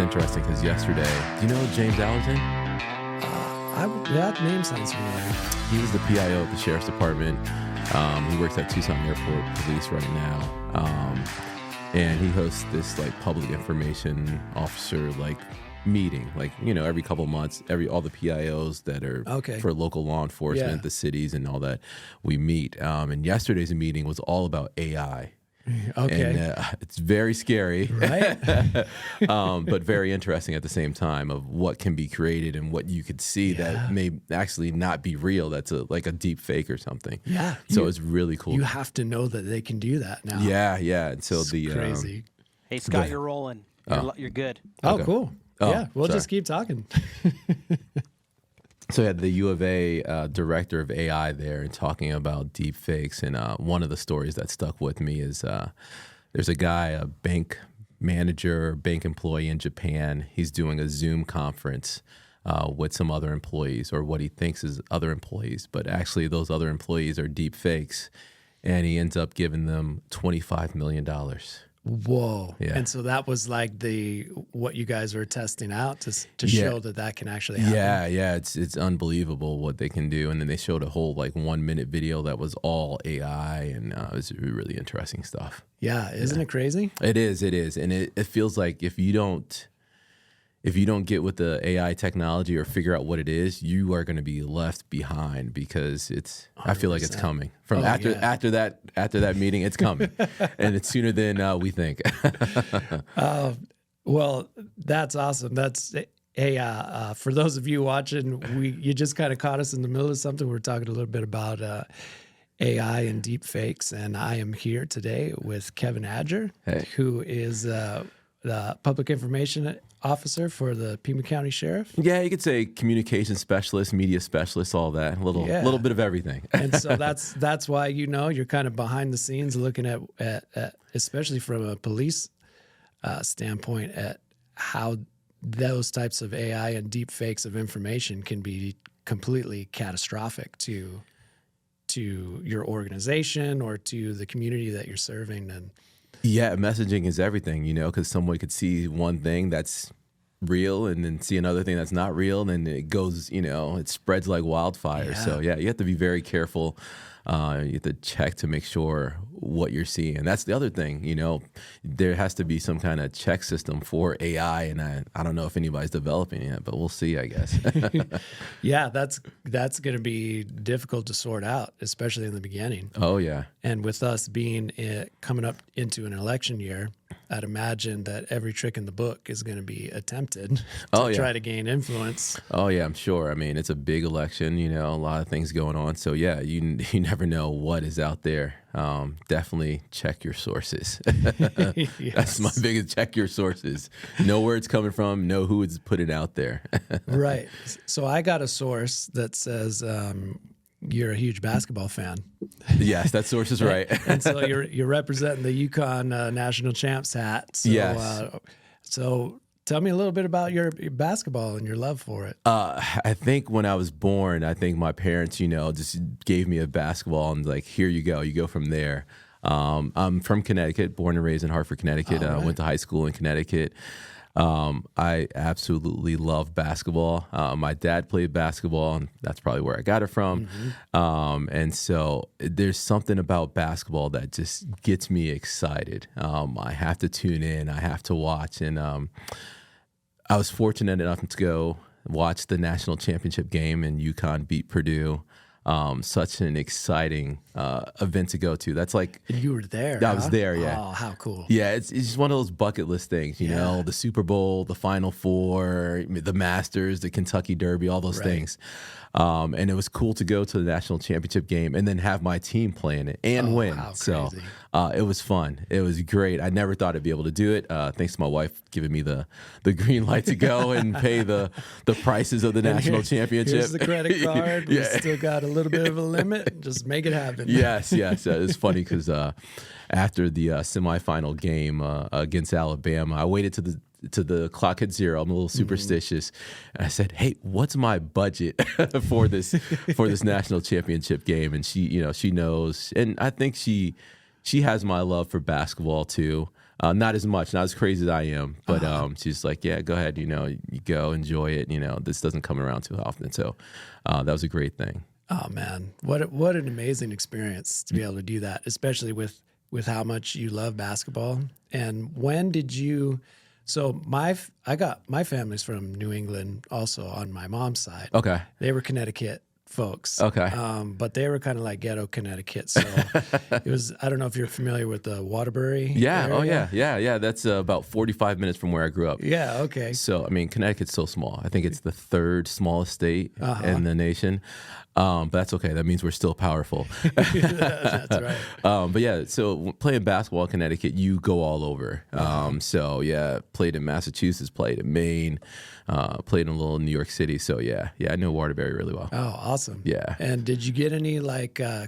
interesting because yesterday, do you know James Allerton? That name sounds familiar. He was the PIO at the Sheriff's Department. He works at Tucson Airport Police right now. And he hosts this like public information officer like meeting, like, you know, every couple of months, all the PIOs that are for local law enforcement, the cities and all that, we meet. And yesterday's meeting was all about AI. Okay. And it's very scary, right? But very interesting at the same time of what can be created and what you could see that may actually not be real. That's like a deep fake or something. Yeah. So it's really cool. You have to know that they can do that now. Yeah. And so it's crazy. Hey, Scott, you're rolling. You're good. Oh, Okay. cool. Yeah, we'll just keep talking. So had the U of A director of AI there and talking about deep fakes. And one of the stories that stuck with me is there's a guy, a bank manager, bank employee in Japan. He's doing a Zoom conference with some other employees, or what he thinks is other employees. But actually those other employees are deep fakes. And he ends up giving them $25 million. Whoa. Yeah. And so that was like what you guys were testing out to show that can actually happen. Yeah. It's unbelievable what they can do. And then they showed a whole like 1 minute video that was all AI, and it was really interesting stuff. Yeah. Isn't it crazy? It is. And it feels like if you don't get with the AI technology or figure out what it is, you are going to be left behind, because I feel like it's coming from after that meeting. It's coming, and it's sooner than we think. Well, that's awesome. That's for those of you watching, you just kind of caught us in the middle of something. We're talking a little bit about AI and deep fakes, and I am here today with Kevin Adger, who is the public information officer for the Pima County Sheriff. Yeah, you could say communication specialist, media specialist, all that, a little bit of everything. And so that's why, you're kind of behind the scenes looking at especially from a police standpoint, at how those types of AI and deep fakes of information can be completely catastrophic to your organization or to the community that you're serving. And yeah, messaging is everything, because someone could see one thing that's real and then see another thing that's not real, and then it goes, it spreads like wildfire. Yeah. So, you have to be very careful. You have to check to make sure what you're seeing. And that's the other thing, there has to be some kind of check system for AI, and I don't know if anybody's developing it, but we'll see, I guess. Yeah, that's going to be difficult to sort out, especially in the beginning. Oh, yeah. And with us being coming up into an election year, I'd imagine that every trick in the book is going to be attempted to try to gain influence. Oh, yeah, I'm sure. I mean, it's a big election, a lot of things going on. So, yeah, you never know what is out there. Definitely check your sources. Yes. That's my biggest, check your sources. Know where it's coming from, know who it's putting out there. Right. So I got a source that says you're a huge basketball fan. Yes, that source is right. And so you're representing the UConn national champs hat. So, yes. So tell me a little bit about your basketball and your love for it. I think when I was born, I think my parents, just gave me a basketball and like, here you go from there. I'm from Connecticut, born and raised in Hartford, Connecticut. Right. Went to high school in Connecticut. I absolutely love basketball. My dad played basketball, and that's probably where I got it from. Mm-hmm. And so there's something about basketball that just gets me excited. I have to tune in. I have to watch. And I was fortunate enough to go watch the national championship game, and UConn beat Purdue. Such an exciting event to go to. That's like, and you were there. I was there, yeah. Oh, how cool. Yeah, it's just one of those bucket list things, you know, the Super Bowl, the Final Four, the Masters, the Kentucky Derby, all those things. And it was cool to go to the national championship game and then have my team play in it and win. So it was fun. It was great. I never thought I'd be able to do it. Thanks to my wife giving me the green light to go and pay the prices of the national championship. Here's the credit card. We still got a little bit of a limit. Just make it happen. Yes. It's funny because after the semifinal game against Alabama, I waited to the clock hit zero. I'm a little superstitious. And I said, "Hey, what's my budget for this national championship game?" And she knows, and I think she has my love for basketball too. Not as much, not as crazy as I am, but she's like, yeah, go ahead, you go enjoy it. This doesn't come around too often. So that was a great thing. Oh man, what an amazing experience to be able to do that, especially with how much you love basketball. And when did you? So my family's from New England, also on my mom's side. Okay, they were Connecticut folks. Okay, but they were kind of like ghetto Connecticut. So it was. I don't know if you're familiar with the Waterbury. Yeah. area. Oh yeah. That's about 45 minutes from where I grew up. Yeah. Okay. So I mean, Connecticut's so small. I think it's the third smallest state in the nation. But that's okay. That means we're still powerful. That's right. But yeah, so playing basketball in Connecticut, you go all over. So yeah, played in Massachusetts, played in Maine, played in a little New York City. So yeah, I know Waterbury really well. Oh, awesome. Yeah. And did you get any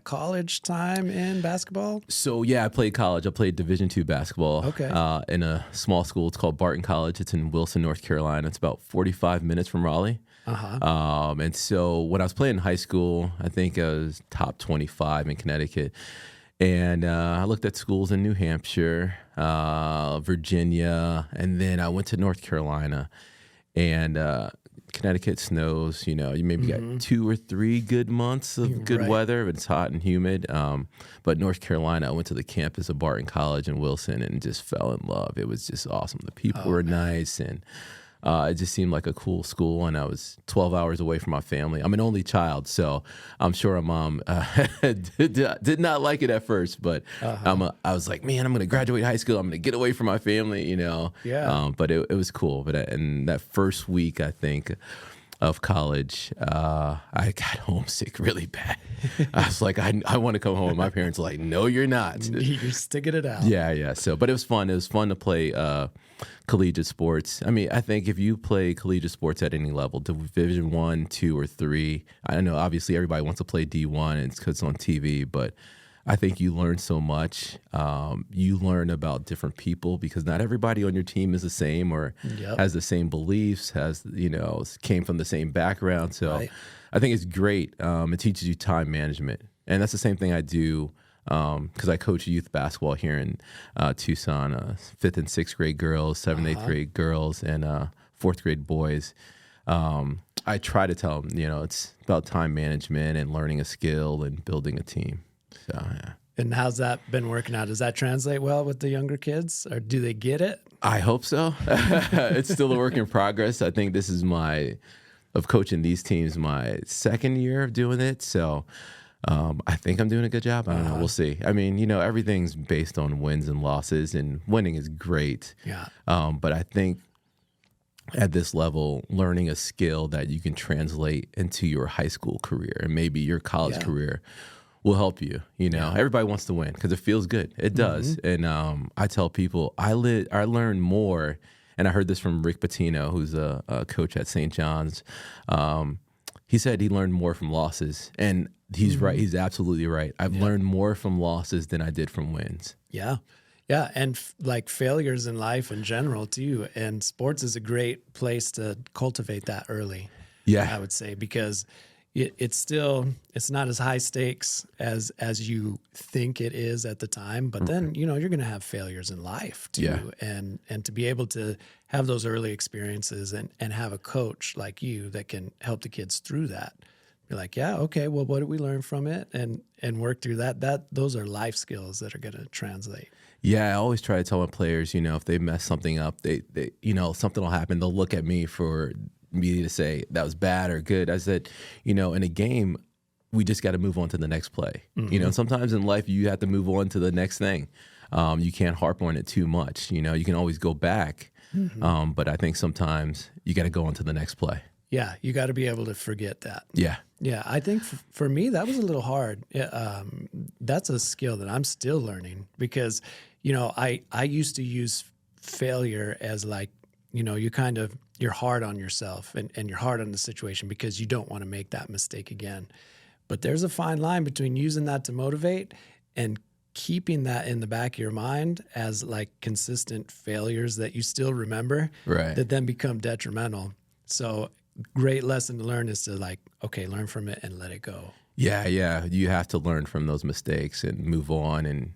college time in basketball? So yeah, I played college. I played Division II basketball. Okay. In a small school. It's called Barton College. It's in Wilson, North Carolina. It's about 45 minutes from Raleigh. And so when I was playing in high school, I think I was top 25 in Connecticut. And I looked at schools in New Hampshire, Virginia, and then I went to North Carolina. And Connecticut snows, you maybe got 2 or 3 good months of good weather, but it's hot and humid. But North Carolina, I went to the campus of Barton College in Wilson and just fell in love. It was just awesome. The people were nice, and it just seemed like a cool school, and I was 12 hours away from my family. I'm an only child, so I'm sure my mom did not like it at first, but I was like, man, I'm going to graduate high school. I'm going to get away from my family, Yeah. But it was cool. But in that first week, I think, of college, I got homesick really bad. I was like, I want to come home. My parents were like, no, you're not. You're sticking it out. Yeah. So, but it was fun. It was fun to play collegiate sports. I mean, I think if you play collegiate sports at any level, Division I, II, or III, I don't know, obviously everybody wants to play D1 and it's because it's on TV, but I think you learn so much. You learn about different people because not everybody on your team is the same or has the same beliefs, came from the same background. So I think it's great. It teaches you time management. And that's the same thing I do because I coach youth basketball here in Tucson, 5th and 6th grade girls, 7th, 8th grade girls, and 4th grade boys. I try to tell them, it's about time management and learning a skill and building a team. So, yeah. And how's that been working out? Does that translate well with the younger kids, or do they get it? I hope so. It's still a work in progress. I think this is of coaching these teams, my 2nd year of doing it. So I think I'm doing a good job. I don't know. We'll see. I mean, everything's based on wins and losses, and winning is great. Yeah. But I think at this level, learning a skill that you can translate into your high school career and maybe your college career will help you. Everybody wants to win because it feels good. It does. And I tell people I learn more, and I heard this from Rick Pitino, who's a coach at St. John's. He said he learned more from losses, and he's right. He's absolutely right. I've learned more from losses than I did from wins. Yeah. Yeah, and failures in life in general too. And sports is a great place to cultivate that early. Yeah, I would say, because it's not as high stakes as you think it is at the time. But then you're going to have failures in life too. Yeah. And to be able to have those early experiences and have a coach like you that can help the kids through that. You're like, yeah, okay, well, what did we learn from it, and work through that. Those are life skills that are going to translate. Yeah, I always try to tell my players, if they mess something up, they something will happen. They'll look at me for me to say that was bad or good. I said, in a game, we just got to move on to the next play. Sometimes in life you have to move on to the next thing. You can't harp on it too much. You can always go back, but I think sometimes you got to go on to the next play. Yeah, you got to be able to forget that. Yeah. Yeah, I think for me, that was a little hard. That's a skill that I'm still learning because, I used to use failure as you're hard on yourself and you're hard on the situation because you don't want to make that mistake again. But there's a fine line between using that to motivate and keeping that in the back of your mind as consistent failures that you still remember, right, that then become detrimental. So great lesson to learn is to learn from it and let it go. Yeah. You have to learn from those mistakes and move on and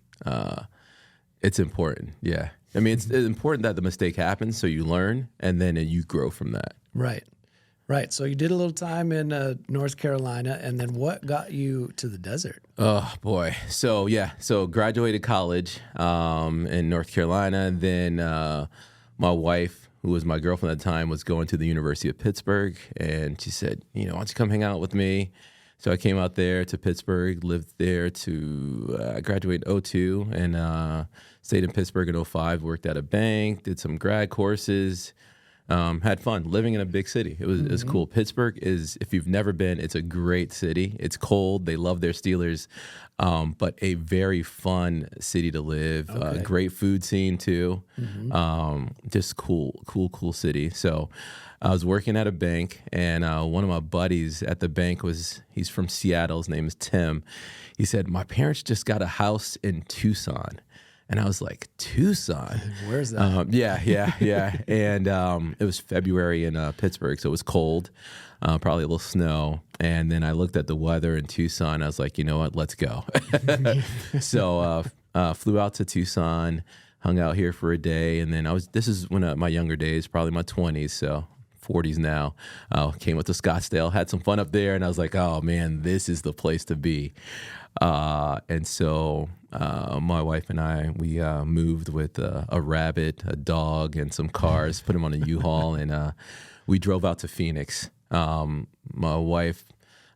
It's important. Yeah. I mean, it's important that the mistake happens so you learn and then you grow from that. Right. Right. So you did a little time in North Carolina, and then what got you to the desert? Oh, boy. So, So graduated college in North Carolina. Then my wife, who was my girlfriend at the time, was going to the University of Pittsburgh. And she said, why don't you come hang out with me? So I came out there to Pittsburgh, lived there I graduated in 2002 and stayed in Pittsburgh in 2005, worked at a bank, did some grad courses. Had fun living in a big city. It was cool. Pittsburgh is, if you've never been, it's a great city. It's cold. They love their Steelers, but a very fun city to live. Okay. Great food scene too. Just cool city. So I was working at a bank, and one of my buddies at the bank he's from Seattle. His name is Tim. He said, my parents just got a house in Tucson. And I was like, Tucson? Where's that? Yeah. And it was February in Pittsburgh, so it was cold, probably a little snow. And then I looked at the weather in Tucson. I was like, you know what? Let's go. So flew out to Tucson, hung out here for a day. And then this is when my younger days, probably my 20s, so 40s now. Came up to Scottsdale, had some fun up there. And I was like, oh, man, this is the place to be. And so my wife and I, we moved with a rabbit, a dog, and some cars, put them on a U-Haul, and we drove out to Phoenix. My wife,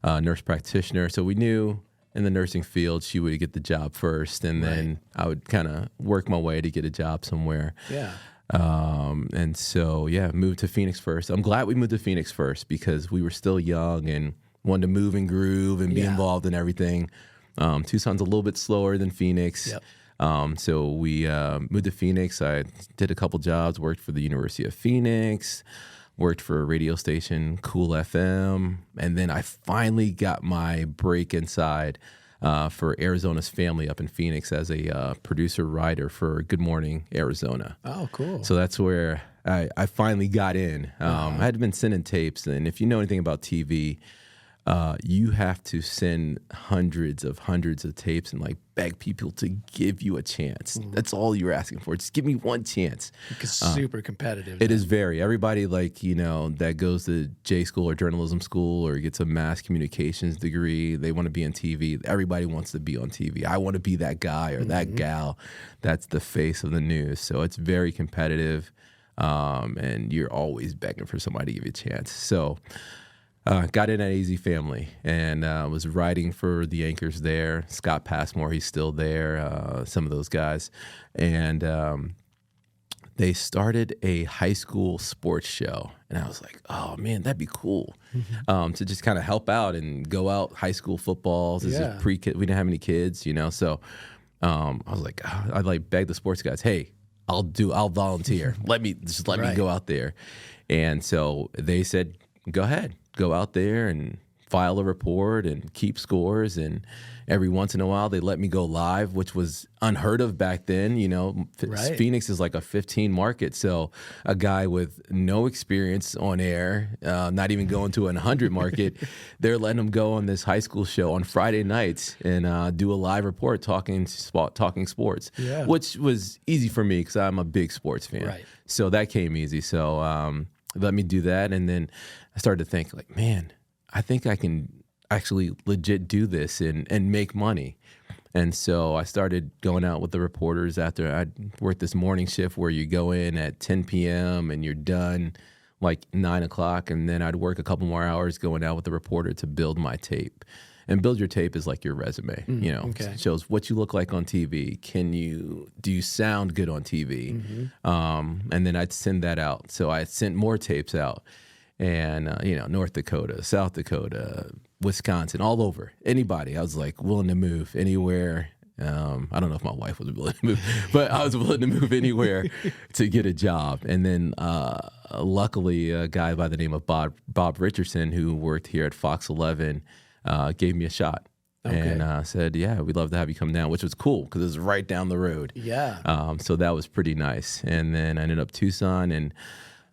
nurse practitioner, so we knew in the nursing field she would get the job first, and then I would kind of work my way to get a job somewhere. Yeah. And so, moved to Phoenix first. I'm glad we moved to Phoenix first because we were still young and wanted to move and groove and be involved in everything. Tucson's a little bit slower than Phoenix. Yep. So we moved to Phoenix. I did a couple jobs, worked for the University of Phoenix, worked for a radio station, Cool FM. And then I finally got my break inside for Arizona's Family up in Phoenix as a producer-writer for Good Morning Arizona. Oh, cool. So that's where I finally got in. I had been sending tapes. And if you know anything about TV, you have to send hundreds of tapes and like beg people to give you a chance. That's all you're asking for. Just give me one chance. It's super competitive. It is very. Everybody that goes to J school or journalism school or gets a mass communications degree, they want to be on TV. Everybody wants to be on TV. I want to be that guy or that gal that's the face of the news. So it's very competitive, and you're always begging for somebody to give you a chance. So got in at AZ Family and was writing for the anchors there. Scott Passmore, he's still there, some of those guys. And they started a high school sports show. And I was like, oh, man, that'd be cool to just kind of help out and go out high school footballs. This is pre-kid. We didn't have any kids, So I was like, I'd beg the sports guys, hey, I'll volunteer. let me go out there. And so they said, go ahead. Go out there and file a report and keep scores. And every once in a while, they let me go live, which was unheard of back then. Phoenix is like a 15 market. So a guy with no experience on air, not even going to a 100 market, they're letting him go on this high school show on Friday nights and do a live report talking sports, which was easy for me because I'm a big sports fan. Right. So that came easy. So let me do that. And then I started to think like, man, I think I can actually legit do this and make money. And so I started going out with the reporters after I'd worked this morning shift where you go in at 10 p.m. and you're done like 9 o'clock. And then I'd work a couple more hours going out with the reporter to build my tape. And build your tape is like your resume, It shows what you look like on TV. Do you sound good on TV? And then I'd send that out. So I sent more tapes out and, North Dakota, South Dakota, Wisconsin, all over. Anybody. I was like willing to move anywhere. I don't know if my wife was willing to move, but I was willing to move anywhere to get a job. And then luckily a guy by the name of Bob Richardson, who worked here at Fox 11, gave me a shot and said, yeah, we'd love to have you come down, which was cool because it was right down the road. Yeah. So that was pretty nice. And then I ended up Tucson. And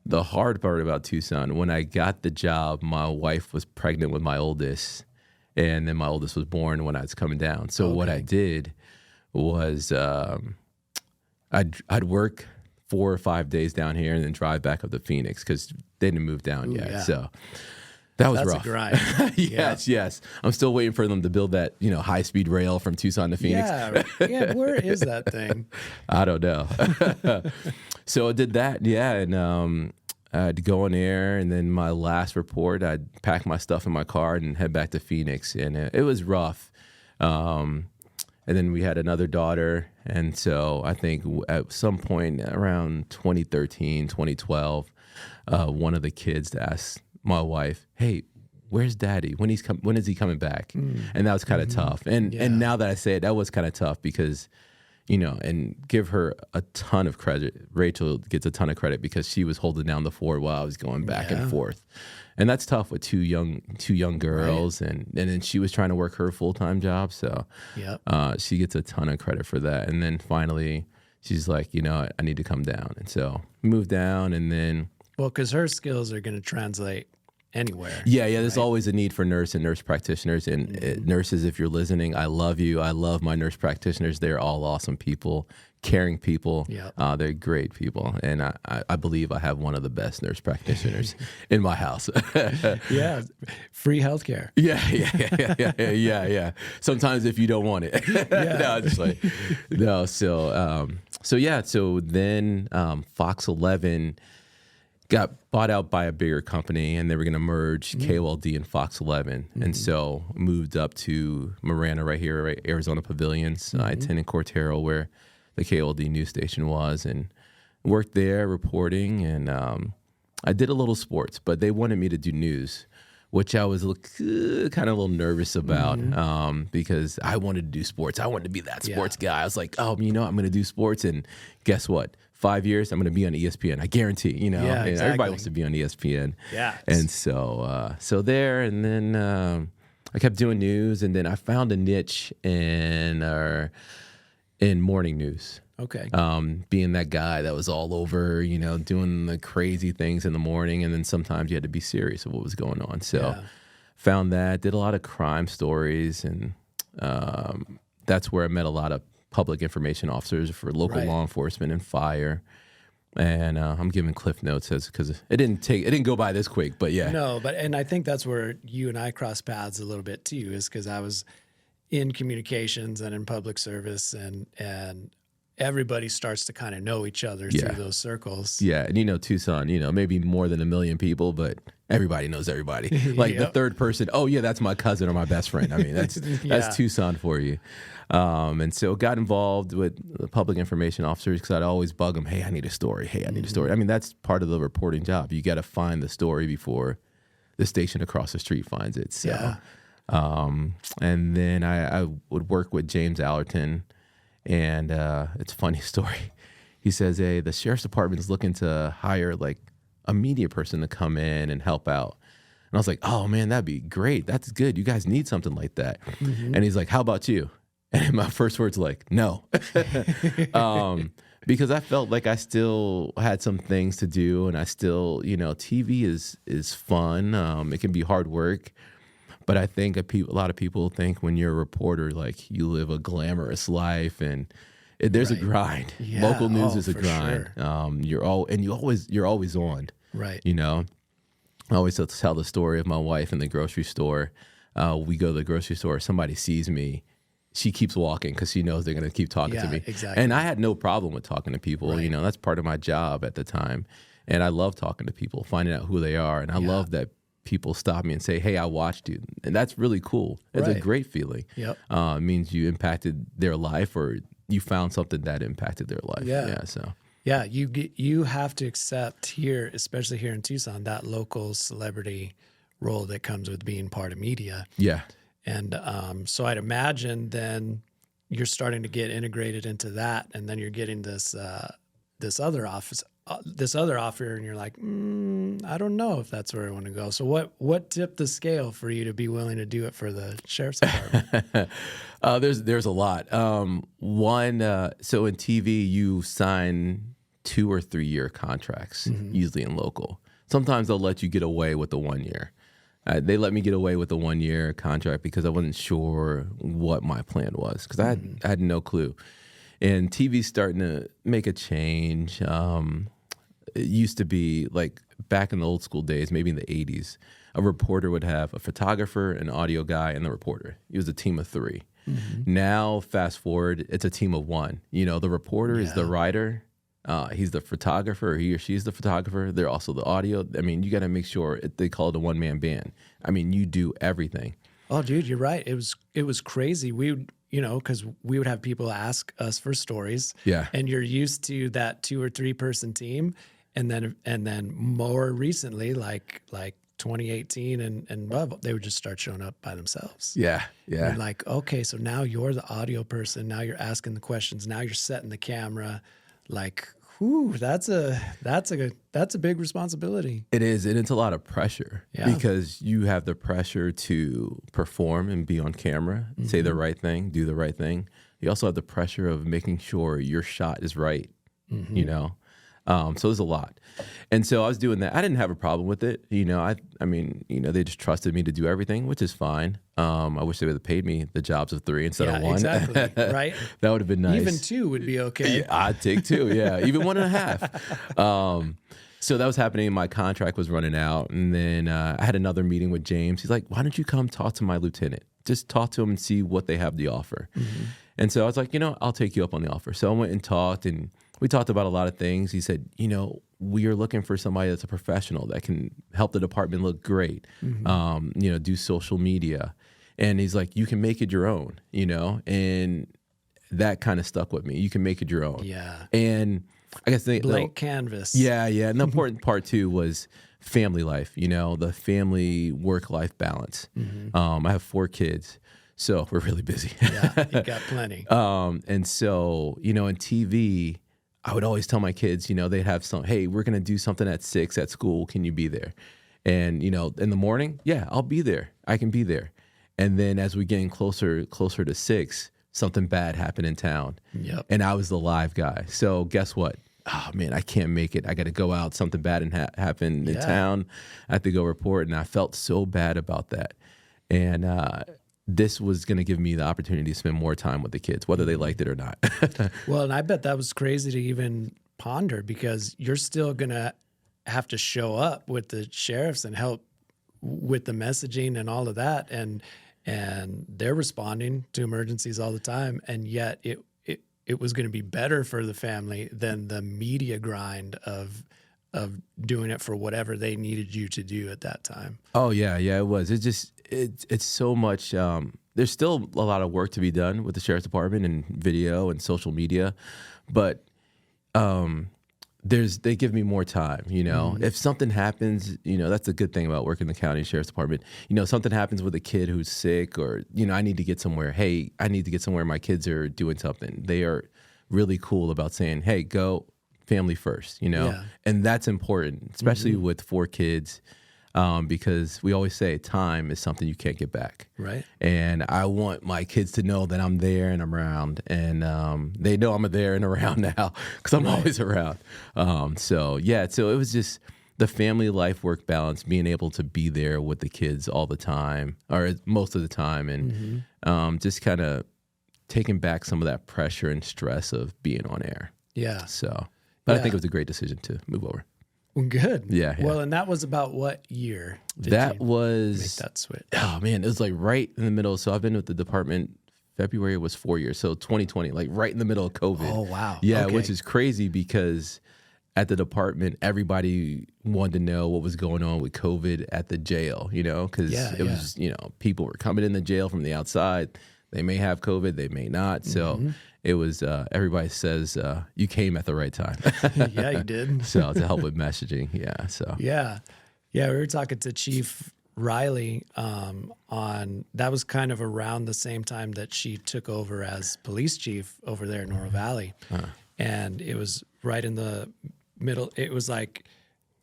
the hard part about Tucson, when I got the job, my wife was pregnant with my oldest. And then my oldest was born when I was coming down. So what I did was I'd work 4 or 5 days down here and then drive back up to Phoenix because they didn't move down yet. Yeah. So that was That's rough. a grind. Yes. I'm still waiting for them to build that, high-speed rail from Tucson to Phoenix. Yeah. Where is that thing? I don't know. So I did that, and I'd go in there, and then my last report, I'd pack my stuff in my car and head back to Phoenix, and it was rough. And then we had another daughter, and so I think at some point around 2013, 2012, one of the kids asked my wife, "Hey, where's Daddy? When is he coming back?" And that was kind of tough. And now that I say it, that was kind of tough because, and give her a ton of credit. Rachel gets a ton of credit because she was holding down the fort while I was going back and forth. And that's tough with two young girls, right. and then she was trying to work her full-time job, so she gets a ton of credit for that. And then finally, she's like, I need to come down, and so moved down, and then because her skills are going to translate anywhere. Yeah. There's always a need for nurse and nurse practitioners, and nurses, if you're listening, I love you. I love my nurse practitioners. They're all awesome people. Caring people. They're great people. And I believe I have one of the best nurse practitioners in my house. Yeah. Free healthcare. Yeah. Sometimes if you don't want it. So then Fox 11 got bought out by a bigger company, and they were going to merge KOLD and Fox 11. And so moved up to Marana right here, Arizona Pavilions, I-10 and Cortero, where the KOLD news station was, and worked there reporting. And I did a little sports, but they wanted me to do news, which I was kind of a little nervous about because I wanted to do sports. I wanted to be that sports guy. I was like, I'm going to do sports. And guess what? 5 years, I'm going to be on ESPN. I guarantee, exactly. Everybody wants to be on ESPN. Yeah. And so there, and then I kept doing news, and then I found a niche in morning news. Okay. Being that guy that was all over, doing the crazy things in the morning, and then sometimes you had to be serious of what was going on. So found that, did a lot of crime stories, and that's where I met a lot of public information officers for local law enforcement and fire. And I'm giving cliff notes because it didn't go by this quick, but yeah. No, and I think that's where you and I crossed paths a little bit too, is because I was in communications and in public service, and everybody starts to kind of know each other through those circles. Yeah, and Tucson, maybe more than 1 million people, but everybody knows everybody. Like the third person, that's my cousin or my best friend. I mean, that's Tucson for you. And so got involved with the public information officers because I'd always bug them, hey, I need a story. Hey, I need a story. I mean, that's part of the reporting job. You got to find the story before the station across the street finds it. So. And then I would work with James Allerton, and it's a funny story. He says, hey, the sheriff's department is looking to hire like a media person to come in and help out. And I was like, oh man, that'd be great. That's good. You guys need something like that. And he's like, how about you? And my first words like, no. Because I felt like I still had some things to do, and I still, TV is fun. It can be hard work. But I think a lot of people think when you're a reporter, like you live a glamorous life, and there's a grind. Yeah. Local news is a grind. Sure. You're always on. Right. I always tell the story of my wife in the grocery store. We go to the grocery store. Somebody sees me. She keeps walking because she knows they're going to keep talking to me. Exactly. And I had no problem with talking to people. Right. That's part of my job at the time. And I love talking to people, finding out who they are. And I love that people stop me and say, hey, I watched you. And that's really cool. It's a great feeling. Yep. It means you impacted their life, or you found something that impacted their life. Yeah, you have to accept here, especially here in Tucson, that local celebrity role that comes with being part of media. Yeah. And so I'd imagine then you're starting to get integrated into that, and then you're getting this other offer, and you're like, I don't know if that's where I want to go. So what tipped the scale for you to be willing to do it for the sheriff's department? There's a lot. So in TV, you sign 2 or 3 year contracts, usually in local. Sometimes they'll let you get away with the 1 year. They let me get away with the 1 year contract because I wasn't sure what my plan was, because I had no clue. And TV's starting to make a change. It used to be like back in the old school days, maybe in the 80s, a reporter would have a photographer, an audio guy, and the reporter. It was a team of 3. Now, fast forward, it's a team of 1. The reporter is the writer. He's the photographer, or he or she's the photographer. They're also the audio. I mean, you got to make sure they call it a one-man band. I mean, you do everything. Oh, dude, you're right. It was crazy. We would, because we would have people ask us for stories. Yeah. And you're used to that 2 or 3 person team, and then more recently, like 2018 and above, they would just start showing up by themselves. Yeah. And like, okay, so now you're the audio person. Now you're asking the questions. Now you're setting the camera. Like, whew, that's a big responsibility. It is, and it's a lot of pressure because you have the pressure to perform and be on camera, say the right thing, do the right thing. You also have the pressure of making sure your shot is right, So there's a lot. And so I was doing that. I didn't have a problem with it. I mean, they just trusted me to do everything, which is fine. I wish they would have paid me the jobs of 3 instead of 1. Exactly. Right. That would have been nice. Even 2 would be okay. Yeah, I'd take 2. Yeah. Even 1.5. So that was happening. My contract was running out. And then I had another meeting with James. He's like, why don't you come talk to my lieutenant? Just talk to him and see what they have to offer. And so I was like, I'll take you up on the offer. So I went and talked, and we talked about a lot of things. He said, we are looking for somebody that's a professional that can help the department look great, do social media. And he's like, you can make it your own, and that kind of stuck with me. You can make it your own. Yeah. And I guess blank canvas. Yeah. And the important part too was family life, the family work-life balance. I have 4 kids. So we're really busy. Yeah, you got plenty. And so, in TV, I would always tell my kids, they'd have hey, we're going to do something at 6 at school. Can you be there? And, in the morning, yeah, I'll be there. I can be there. And then as we're getting closer to 6, something bad happened in town. Yep. And I was the live guy. So guess what? Oh, man, I can't make it. I got to go out. Something bad happened in town. I have to go report. And I felt so bad about that. And this was going to give me the opportunity to spend more time with the kids, whether they liked it or not. Well, and I bet that was crazy to even ponder, because you're still going to have to show up with the sheriffs and help with the messaging and all of that. And they're responding to emergencies all the time. And yet it was going to be better for the family than the media grind of doing it for whatever they needed you to do at that time. Oh yeah, it was. It's so much. There's still a lot of work to be done with the sheriff's department and video and social media, but they give me more time. If something happens, that's a good thing about working in the county sheriff's department. Something happens with a kid who's sick, or I need to get somewhere. Hey, I need to get somewhere. My kids are doing something. They are really cool about saying, hey, go. Family first, and that's important, especially with 4 kids, because we always say time is something you can't get back. Right. And I want my kids to know that I'm there and I'm around, and they know I'm there and around now because I'm always around. So it was just the family life work balance, being able to be there with the kids all the time, or most of the time, and just kind of taking back some of that pressure and stress of being on air. Yeah. So. But I think it was a great decision to move over. Well, good. Yeah. Well, and that was about what year? That was make that switch. Oh man, it was like right in the middle. So I've been with the department. February was 4 years. So 2020, like right in the middle of COVID. Oh wow. Yeah, okay. Which is crazy because at the department, everybody wanted to know what was going on with COVID at the jail. Because it was people were coming in the jail from the outside. They may have COVID, they may not. So it was, everybody says, you came at the right time. Yeah, you did. So to help with messaging. Yeah. So. Yeah. We were talking to Chief Riley on, that was kind of around the same time that she took over as police chief over there in Oro Valley. And it was right in the middle. It was like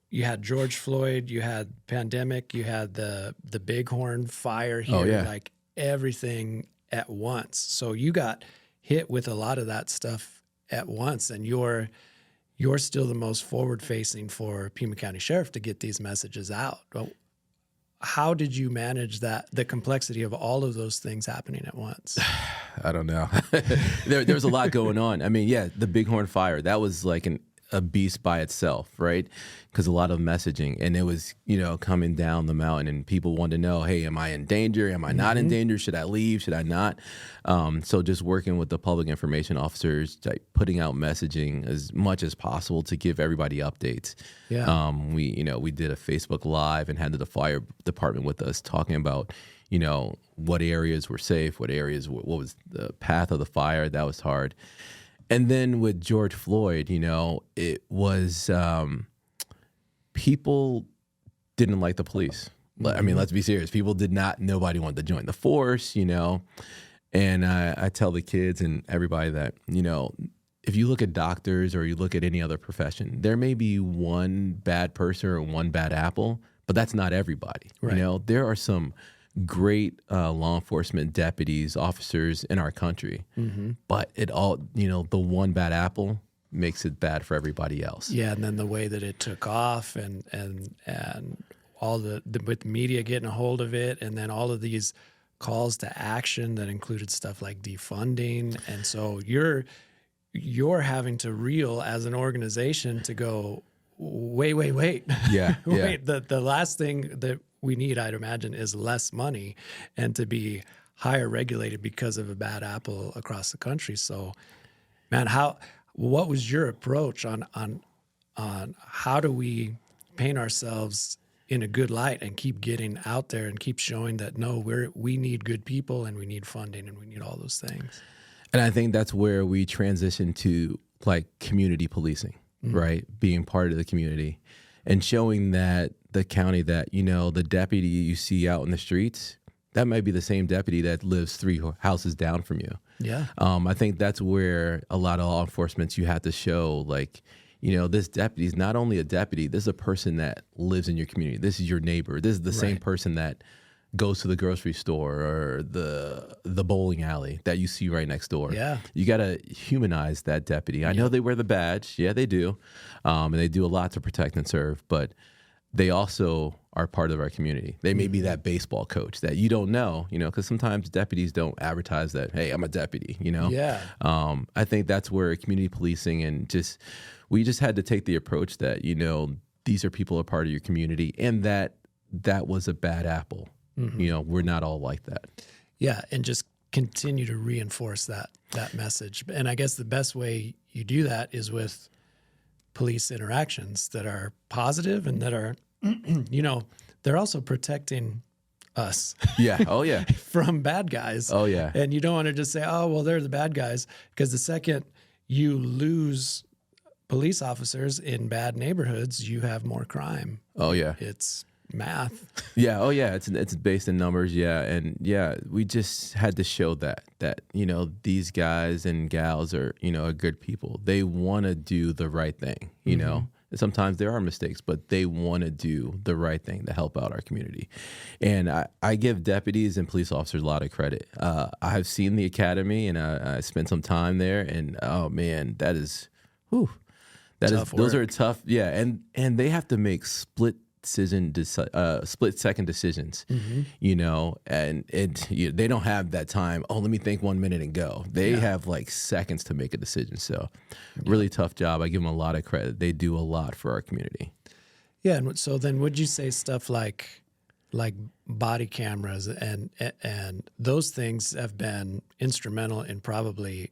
you had George Floyd, you had pandemic, you had the Bighorn fire here, like everything at once. So you got hit with a lot of that stuff at once, and you're still the most forward-facing for Pima County Sheriff to get these messages out. Well, how did you manage that, the complexity of all of those things happening at once? I don't know. There was a lot going on. I mean, yeah, the Bighorn Fire, that was like a beast by itself, right? Because a lot of messaging, and it was, coming down the mountain, and people wanted to know, hey, am I in danger? Am I not in danger? Should I leave? Should I not? So just working with the public information officers, like putting out messaging as much as possible to give everybody updates. Yeah. We did a Facebook Live and had the fire department with us talking about, what areas were safe, what was the path of the fire. That was hard. And then with George Floyd, it was people didn't like the police. I mean, let's be serious. Nobody wanted to join the force, And I tell the kids and everybody that, if you look at doctors or you look at any other profession, there may be one bad person or one bad apple, but that's not everybody. Right. There are some great law enforcement deputies, officers in our country, but it all, the one bad apple makes it bad for everybody else. Yeah, and then the way that it took off, and all with the media getting a hold of it, and then all of these calls to action that included stuff like defunding, and so you're having to reel as an organization to go, wait, Yeah, wait. The last thing that we need, I'd imagine, is less money and to be higher regulated because of a bad apple across the country. So, man, what was your approach on how do we paint ourselves in a good light and keep getting out there and keep showing that no, we need good people and we need funding and we need all those things. And I think that's where we transition to like community policing, right? Being part of the community and showing that the county that, the deputy you see out in the streets, that might be the same deputy that lives 3 houses down from you. Yeah. I think that's where a lot of law enforcement, you have to show like, this deputy is not only a deputy, this is a person that lives in your community. This is your neighbor. This is the same person that goes to the grocery store or the bowling alley that you see right next door. Yeah. You got to humanize that deputy. I know they wear the badge. Yeah, they do. And they do a lot to protect and serve, but they also are part of our community. They may be that baseball coach that you don't know, because sometimes deputies don't advertise that, hey, I'm a deputy, Yeah. I think that's where community policing and we just had to take the approach that, these are people a part of your community and that was a bad apple. We're not all like that. Yeah, and just continue to reinforce that message. And I guess the best way you do that is with police interactions that are positive and that are, they're also protecting us. Yeah. Oh, yeah. From bad guys. Oh, yeah. And you don't want to just say, oh, well, they're the bad guys. Because the second you lose police officers in bad neighborhoods, you have more crime. Oh, yeah. It's math. Yeah. Oh, yeah. It's based in numbers. Yeah. And yeah, we just had to show that, these guys and gals are, are good people. They want to do the right thing, know. Sometimes there are mistakes, but they want to do the right thing to help out our community. And I give deputies and police officers a lot of credit. I have seen the academy and I spent some time there, and oh man, those are tough. Yeah. And they have to make split second decisions, and they don't have that time. Oh, let me think 1 minute and go. They have like seconds to make a decision. So really tough job. I give them a lot of credit. They do a lot for our community. Yeah. And so then would you say stuff like body cameras and those things have been instrumental in probably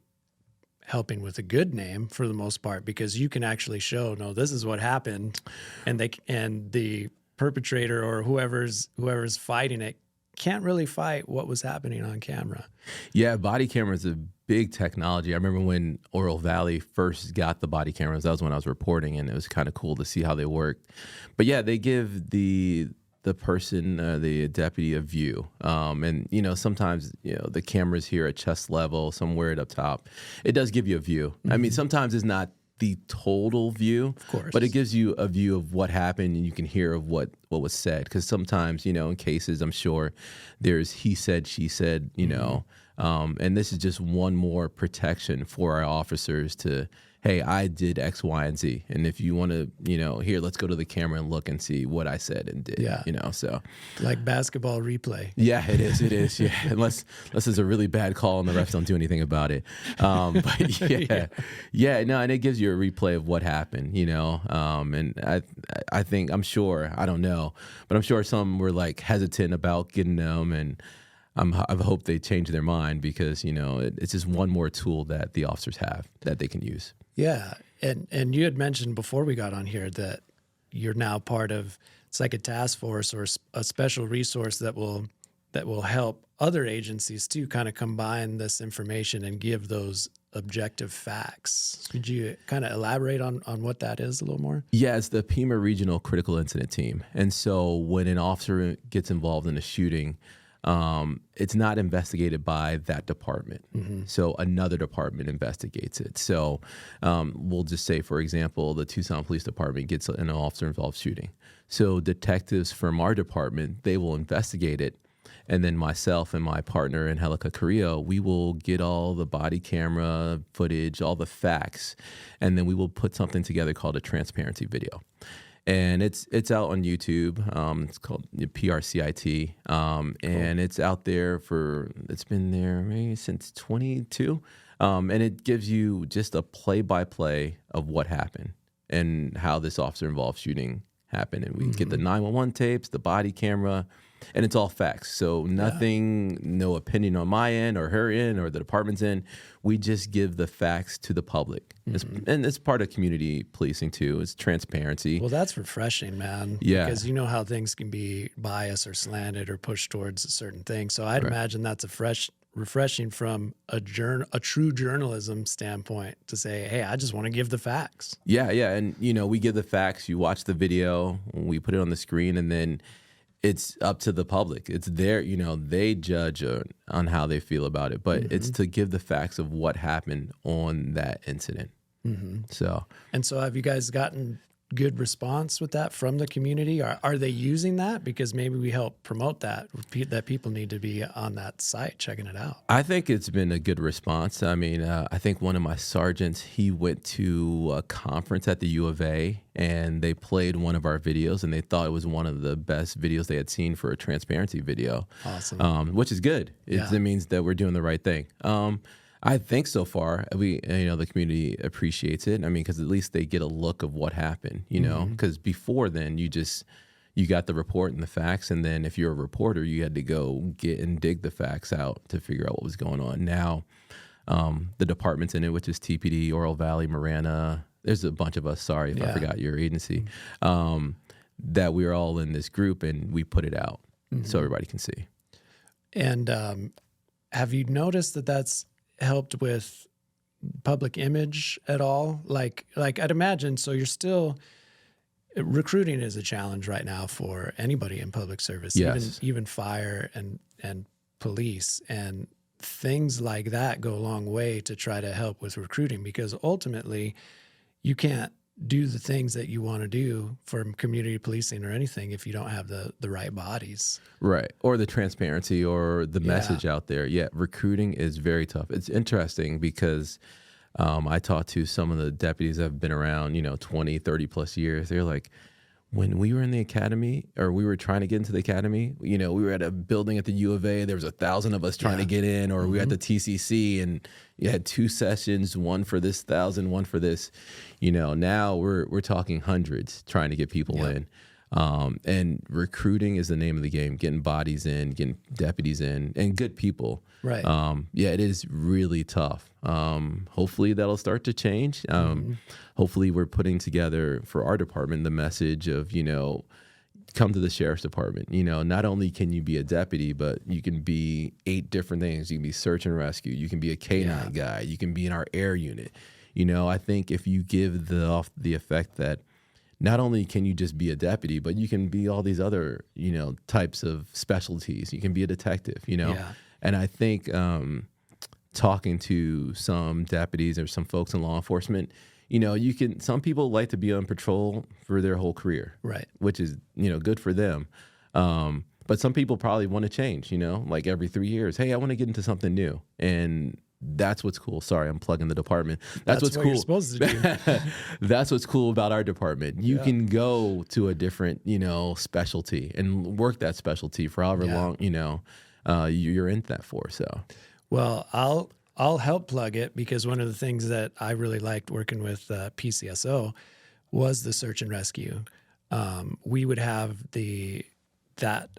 helping with a good name for the most part, because you can actually show, no, this is what happened, and the perpetrator or whoever's fighting it can't really fight what was happening on camera. Yeah, body cameras is a big technology. I remember when Oro Valley first got the body cameras, that was when I was reporting, and it was kind of cool to see how they worked. But yeah, they give the person, the deputy, a view. And, sometimes, the camera's here at chest level, somewhere up top. It does give you a view. I mean, sometimes it's not the total view, of course, but it gives you a view of what happened, and you can hear of what was said. Because sometimes, in cases, I'm sure there's he said, she said, and this is just one more protection for our officers to hey, I did X, Y, and Z. And if you want to, here, let's go to the camera and look and see what I said and did, so. Like basketball replay. Yeah, it is. Yeah. Unless it's a really bad call and the refs don't do anything about it. But and it gives you a replay of what happened, and I think, I'm sure, I don't know, but I'm sure some were like hesitant about getting them, and I hope they change their mind because, it's just one more tool that the officers have that they can use. Yeah. And you had mentioned before we got on here that you're now part of, it's like a task force or a special resource that will help other agencies too kind of combine this information and give those objective facts. Could you kind of elaborate on what that is a little more? Yeah, it's the Pima Regional Critical Incident Team. And so when an officer gets involved in a shooting, it's not investigated by that department. Mm-hmm. So another department investigates it. So we'll just say, for example, the Tucson Police Department gets an officer-involved shooting. So detectives from our department, they will investigate it. And then myself and my partner, Angelica Carrillo, we will get all the body camera footage, all the facts, and then we will put something together called a transparency video. And it's out on YouTube. It's called PRCIT, and it's out there it's been there maybe since 22, and it gives you just a play-by-play of what happened and how this officer-involved shooting happened. And we get the 911 tapes, the body camera, and it's all facts. So nothing, no opinion on my end or her end or the department's end. We just give the facts to the public. And it's part of community policing too. It's transparency. Well, that's refreshing, man. Yeah. Because you know how things can be biased or slanted or pushed towards a certain thing. So I'd imagine that's refreshing from a true journalism standpoint to say, hey, I just want to give the facts. Yeah. And, we give the facts. You watch the video, we put it on the screen, and then it's up to the public. It's their, they judge on how they feel about it, but it's to give the facts of what happened on that incident. Mm-hmm. So have you guys gotten good response with that from the community? Are they using that? Because maybe we help promote that people need to be on that site checking it out. I think it's been a good response. I mean, I think one of my sergeants, he went to a conference at the U of A and they played one of our videos and they thought it was one of the best videos they had seen for a transparency video. Awesome. Which is good. It means that we're doing the right thing. I think so far, the community appreciates it. I mean, because at least they get a look of what happened, because before then you got the report and the facts. And then if you're a reporter, you had to go get and dig the facts out to figure out what was going on. Now, the departments in it, which is TPD, Oro Valley, Marana, there's a bunch of us, sorry if I forgot your agency, that we're all in this group and we put it out so everybody can see. And have you noticed that that's helped with public image at all? Like I'd imagine, so you're still, recruiting is a challenge right now for anybody in public service, even fire and police, and things like that go a long way to try to help with recruiting, because ultimately you can't do the things that you want to do for community policing or anything if you don't have the right bodies. Right. Or the transparency or the message out there. Yeah, recruiting is very tough. It's interesting because I talked to some of the deputies that have been around, 20, 30 plus years. They're like, when we were in the academy, or we were trying to get into the academy, we were at a building at the U of A, there was 1,000 of us trying to get in, or we were at the TCC and you had 2 sessions, one for this 1,000, one for this. Now we're talking hundreds trying to get people in. And recruiting is the name of the game, getting bodies in, getting deputies in, and good people. Right. It is really tough. Hopefully that'll start to change. Hopefully we're putting together for our department the message of, come to the sheriff's department. Not only can you be a deputy, but you can be 8 different things. You can be search and rescue. You can be a K-9 guy. You can be in our air unit. I think if you give the effect that not only can you just be a deputy, but you can be all these other, types of specialties. You can be a detective, And I think talking to some deputies or some folks in law enforcement, some people like to be on patrol for their whole career. Right. Which is, good for them. But some people probably want to change, like every 3 years. Hey, I want to get into something new. And that's what's cool. Sorry, I'm plugging the department. That's what's what cool. you're supposed to do. That's what's cool about our department. You can go to a different, specialty and work that specialty for however long, you're in that for. So, well, I'll help plug it, because one of the things that I really liked working with PCSO was the search and rescue. We would have that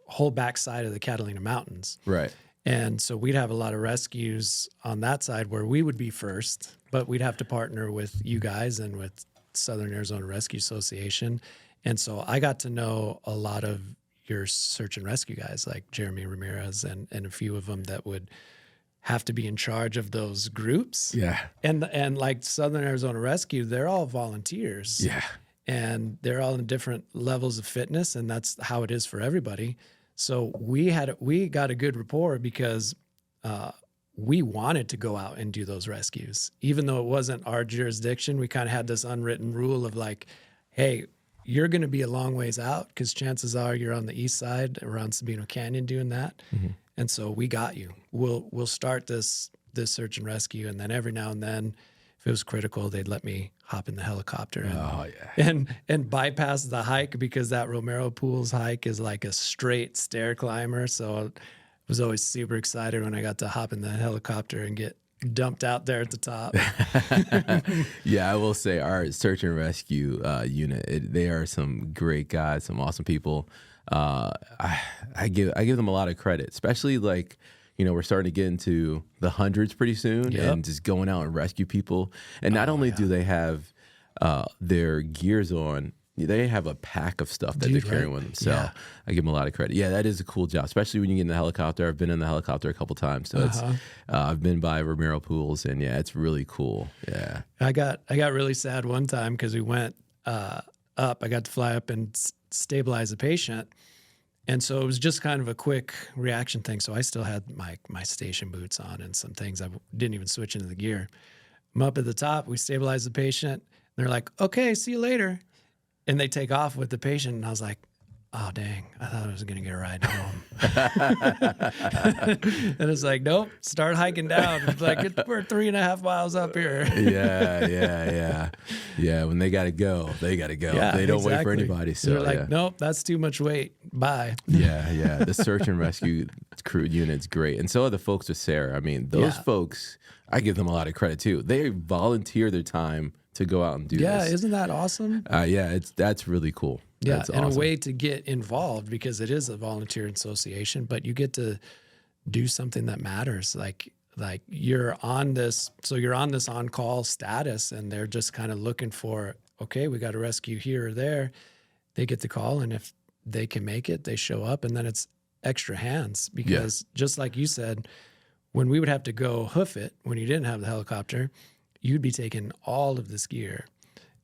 whole backside of the Catalina Mountains. right. And so we'd have a lot of rescues on that side where we would be first, but we'd have to partner with you guys and with Southern Arizona Rescue Association. And so I got to know a lot of your search and rescue guys, like Jeremy Ramirez and a few of them that would have to be in charge of those groups. Yeah. And like Southern Arizona Rescue, they're all volunteers. Yeah. And they're all in different levels of fitness, and that's how it is for everybody. So we got a good rapport because we wanted to go out and do those rescues. Even though it wasn't our jurisdiction, we kind of had this unwritten rule of like, hey, you're going to be a long ways out because chances are you're on the east side around Sabino Canyon doing that. Mm-hmm. And so we got you. We'll start this search and rescue, and then every now and then, if it was critical, they'd let me hop in the helicopter and bypass the hike, because that Romero Pools hike is like a straight stair climber. So I was always super excited when I got to hop in the helicopter and get dumped out there at the top. Yeah, I will say our search and rescue unit, they are some great guys, some awesome people. I give them a lot of credit, especially like, we're starting to get into the hundreds pretty soon, and just going out and rescue people. And not only do they have their gears on, they have a pack of stuff that they're carrying with them. So I give them a lot of credit. Yeah, that is a cool job, especially when you get in the helicopter. I've been in the helicopter a couple times, so it's I've been by Romero Pools, and it's really cool. Yeah, I got really sad one time because we went up. I got to fly up and stabilize a patient. And so it was just kind of a quick reaction thing. So I still had my station boots on and some things. I didn't even switch into the gear. I'm up at the top. We stabilize the patient. They're like, okay, see you later. And they take off with the patient. And I was like, oh, dang, I thought I was going to get a ride home. And it's like, nope, start hiking down. It's like, we're 3.5 miles up here. Yeah, when they got to go, they got to go. Yeah, they don't wait for anybody. So they're like, nope, that's too much weight. Bye. Yeah. The search and rescue crew unit's great. And so are the folks with Sarah. I mean, those folks, I give them a lot of credit too. They volunteer their time to go out and do this. Yeah, isn't that awesome? That's really cool. Yeah, That's and awesome. a way to get involved, because it is a volunteer association, but you get to do something that matters. Like you're on this on-call status, and they're just kind of looking for, okay, we got a rescue here or there. They get the call, and if they can make it, they show up, and then it's extra hands, because just like you said, when we would have to go hoof it, when you didn't have the helicopter, you'd be taking all of this gear.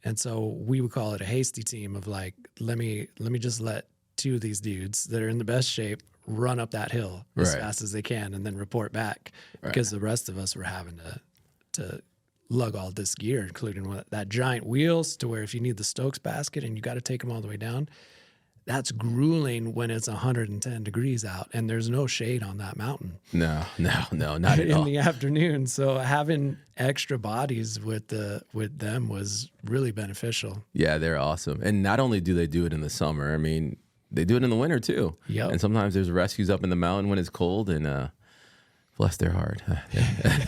And so we would call it a hasty team of like, let me just let two of these dudes that are in the best shape run up that hill as fast as they can and then report back, because the rest of us were having to lug all this gear, including that giant wheels, to where if you need the Stokes basket and you got to take them all the way down, that's grueling when it's 110 degrees out and there's no shade on that mountain. No, not at all. In the afternoon. So having extra bodies with them was really beneficial. Yeah, they're awesome. And not only do they do it in the summer, I mean, they do it in the winter too. Yep. And sometimes there's rescues up in the mountain when it's cold, and bless their heart.